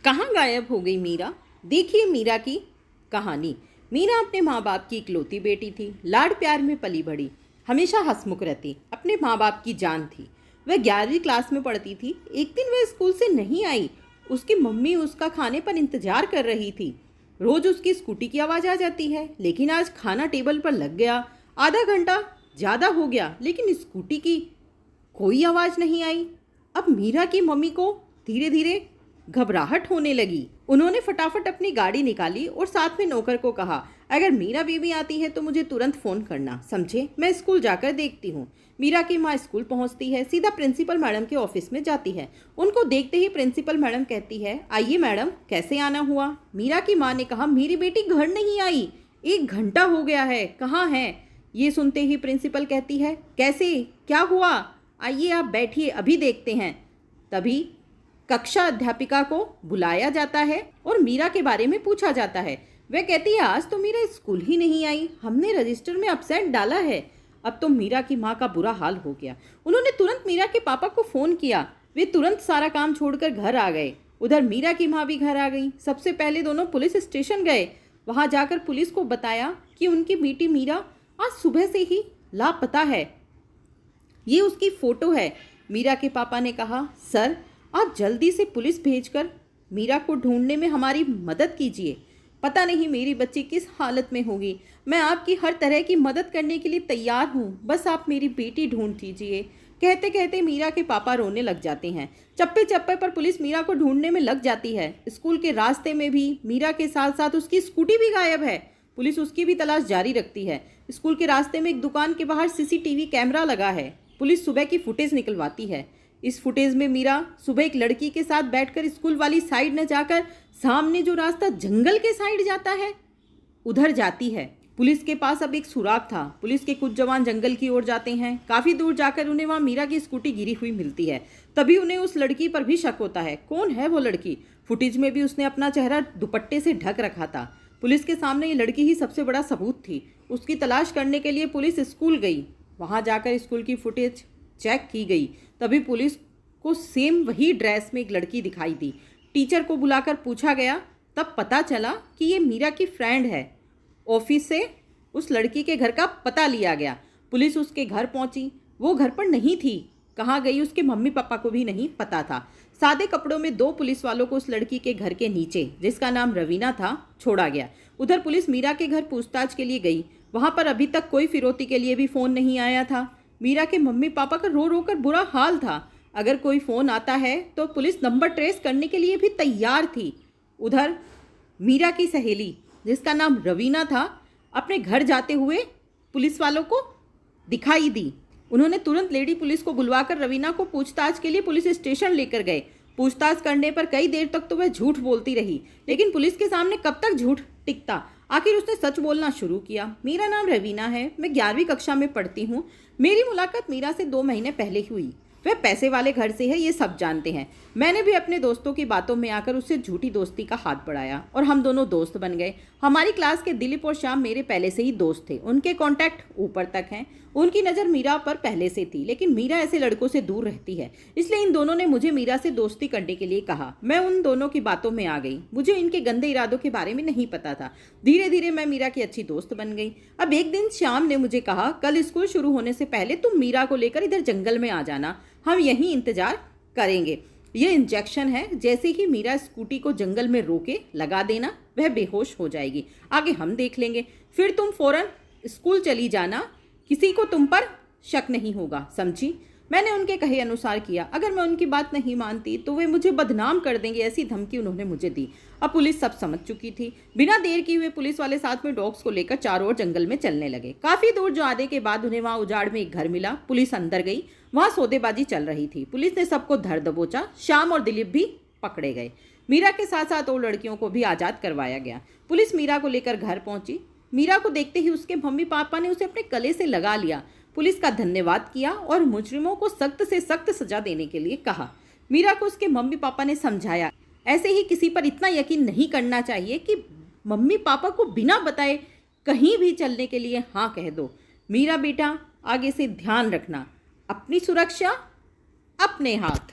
कहाँ गायब हो गई मीरा। देखिए मीरा की कहानी। मीरा अपने माँ बाप की इकलौती बेटी थी, लाड प्यार में पली बढ़ी, हमेशा हंसमुख रहती, अपने माँ बाप की जान थी। वह 11वीं क्लास में पढ़ती थी। एक दिन वह स्कूल से नहीं आई। उसकी मम्मी उसका खाने पर इंतजार कर रही थी। रोज उसकी स्कूटी की आवाज़ आ जाती है, लेकिन आज खाना टेबल पर लग गया। आधा घंटा ज़्यादा हो गया, लेकिन स्कूटी की कोई आवाज़ नहीं आई। अब मीरा की मम्मी को धीरे धीरे घबराहट होने लगी। उन्होंने फटाफट अपनी गाड़ी निकाली और साथ में नौकर को कहा, अगर मीरा बीबी आती है तो मुझे तुरंत फ़ोन करना, समझे? मैं स्कूल जाकर देखती हूँ। मीरा की माँ स्कूल पहुँचती है, सीधा प्रिंसिपल मैडम के ऑफिस में जाती है। उनको देखते ही प्रिंसिपल मैडम कहती है, आइए मैडम, कैसे आना हुआ? मीरा की माँ ने कहा, मेरी बेटी घर नहीं आई, 1 घंटा हो गया है, कहाँ है? ये सुनते ही प्रिंसिपल कहती है, कैसे, क्या हुआ? आइए आप बैठिए, अभी देखते हैं। तभी कक्षा अध्यापिका को बुलाया जाता है और मीरा के बारे में पूछा जाता है। वह कहती है, आज तो मीरा स्कूल ही नहीं आई, हमने रजिस्टर में अपसेंट डाला है। अब तो मीरा की माँ का बुरा हाल हो गया। उन्होंने तुरंत मीरा के पापा को फ़ोन किया। वे तुरंत सारा काम छोड़कर घर आ गए। उधर मीरा की माँ भी घर आ गई। सबसे पहले दोनों पुलिस स्टेशन गए। वहाँ जाकर पुलिस को बताया कि उनकी बेटी मीरा आज सुबह से ही लापता है। ये उसकी फ़ोटो है। मीरा के पापा ने कहा, सर आप जल्दी से पुलिस भेजकर मीरा को ढूंढने में हमारी मदद कीजिए। पता नहीं मेरी बच्ची किस हालत में होगी। मैं आपकी हर तरह की मदद करने के लिए तैयार हूँ, बस आप मेरी बेटी ढूंढ दीजिए। कहते कहते मीरा के पापा रोने लग जाते हैं। चप्पे चप्पे पर पुलिस मीरा को ढूंढने में लग जाती है। स्कूल के रास्ते में भी मीरा के साथ साथ उसकी स्कूटी भी गायब है। पुलिस उसकी भी तलाश जारी रखती है। स्कूल के रास्ते में एक दुकान के बाहर सीसीटीवी कैमरा लगा है। पुलिस सुबह की फुटेज निकलवाती है। इस फुटेज में मीरा सुबह एक लड़की के साथ बैठकर स्कूल वाली साइड न जाकर सामने जो रास्ता जंगल के साइड जाता है उधर जाती है। पुलिस के पास अब एक सुराग था। पुलिस के कुछ जवान जंगल की ओर जाते हैं। काफ़ी दूर जाकर उन्हें वहाँ मीरा की स्कूटी गिरी हुई मिलती है। तभी उन्हें उस लड़की पर भी शक होता है। कौन है वो लड़की? फुटेज में भी उसने अपना चेहरा दुपट्टे से ढक रखा था। पुलिस के सामने ये लड़की ही सबसे बड़ा सबूत थी। उसकी तलाश करने के लिए पुलिस स्कूल गई। वहाँ जाकर स्कूल की फुटेज चेक की गई। तभी पुलिस को सेम वही ड्रेस में एक लड़की दिखाई दी। टीचर को बुलाकर पूछा गया, तब पता चला कि ये मीरा की फ्रेंड है। ऑफिस से उस लड़की के घर का पता लिया गया। पुलिस उसके घर पहुंची। वो घर पर नहीं थी। कहाँ गई उसके मम्मी पापा को भी नहीं पता था। सादे कपड़ों में 2 पुलिस वालों को उस लड़की के घर के नीचे, जिसका नाम रवीना था, छोड़ा गया। उधर पुलिस मीरा के घर पूछताछ के लिए गई। वहाँ पर अभी तक कोई फिरौती के लिए भी फ़ोन नहीं आया था। मीरा के मम्मी पापा का रो रो कर बुरा हाल था। अगर कोई फ़ोन आता है तो पुलिस नंबर ट्रेस करने के लिए भी तैयार थी। उधर मीरा की सहेली, जिसका नाम रवीना था, अपने घर जाते हुए पुलिस वालों को दिखाई दी। उन्होंने तुरंत लेडी पुलिस को बुलवाकर रवीना को पूछताछ के लिए पुलिस स्टेशन लेकर गए। पूछताछ करने पर कई देर तक तो वह झूठ बोलती रही, लेकिन पुलिस के सामने कब तक झूठ टिकता। आखिर उसने सच बोलना शुरू किया। मेरा नाम रवीना है, मैं 11वीं कक्षा में पढ़ती हूँ। मेरी मुलाकात मीरा से 2 महीने पहले हुई। वह पैसे वाले घर से है, ये सब जानते हैं। मैंने भी अपने दोस्तों की बातों में आकर उससे झूठी दोस्ती का हाथ बढ़ाया और हम दोनों दोस्त बन गए। हमारी क्लास के दिलीप और श्याम मेरे पहले से ही दोस्त थे। उनके कॉन्टैक्ट ऊपर तक हैं। उनकी नज़र मीरा पर पहले से थी, लेकिन मीरा ऐसे लड़कों से दूर रहती है। इसलिए इन दोनों ने मुझे मीरा से दोस्ती करने के लिए कहा। मैं उन दोनों की बातों में आ गई। मुझे इनके गंदे इरादों के बारे में नहीं पता था। धीरे धीरे मैं मीरा की अच्छी दोस्त बन गई। अब एक दिन श्याम ने मुझे कहा, कल स्कूल शुरू होने से पहले तुम मीरा को लेकर इधर जंगल में आ जाना, हम यहीं इंतजार करेंगे। ये इंजेक्शन है, जैसे ही मीरा स्कूटी को जंगल में रोके लगा देना, वह बेहोश हो जाएगी। आगे हम देख लेंगे। फिर तुम फौरन स्कूल चली जाना, किसी को तुम पर शक नहीं होगा, समझी? मैंने उनके कहे अनुसार किया। अगर मैं उनकी बात नहीं मानती तो वे मुझे बदनाम कर देंगे, ऐसी धमकी उन्होंने मुझे दी। अब पुलिस सब समझ चुकी थी। बिना देर किए हुए पुलिस वाले साथ में डॉग्स को लेकर चारों ओर जंगल में चलने लगे। काफ़ी दूर जाने के बाद उन्हें वहाँ उजाड़ में एक घर मिला। पुलिस अंदर गई। वहाँ सौदेबाजी चल रही थी। पुलिस ने सबको धर दबोचा। श्याम और दिलीप भी पकड़े गए। मीरा के साथ साथ और लड़कियों को भी आज़ाद करवाया गया। पुलिस मीरा को लेकर घर पहुंची। मीरा को देखते ही उसके मम्मी पापा ने उसे अपने गले से लगा लिया। पुलिस का धन्यवाद किया और मुजरिमों को सख्त से सख्त सजा देने के लिए कहा। मीरा को उसके मम्मी पापा ने समझाया, ऐसे ही किसी पर इतना यकीन नहीं करना चाहिए कि मम्मी पापा को बिना बताए कहीं भी चलने के लिए हाँ कह दो। मीरा बेटा, आगे से ध्यान रखना, अपनी सुरक्षा अपने हाथ।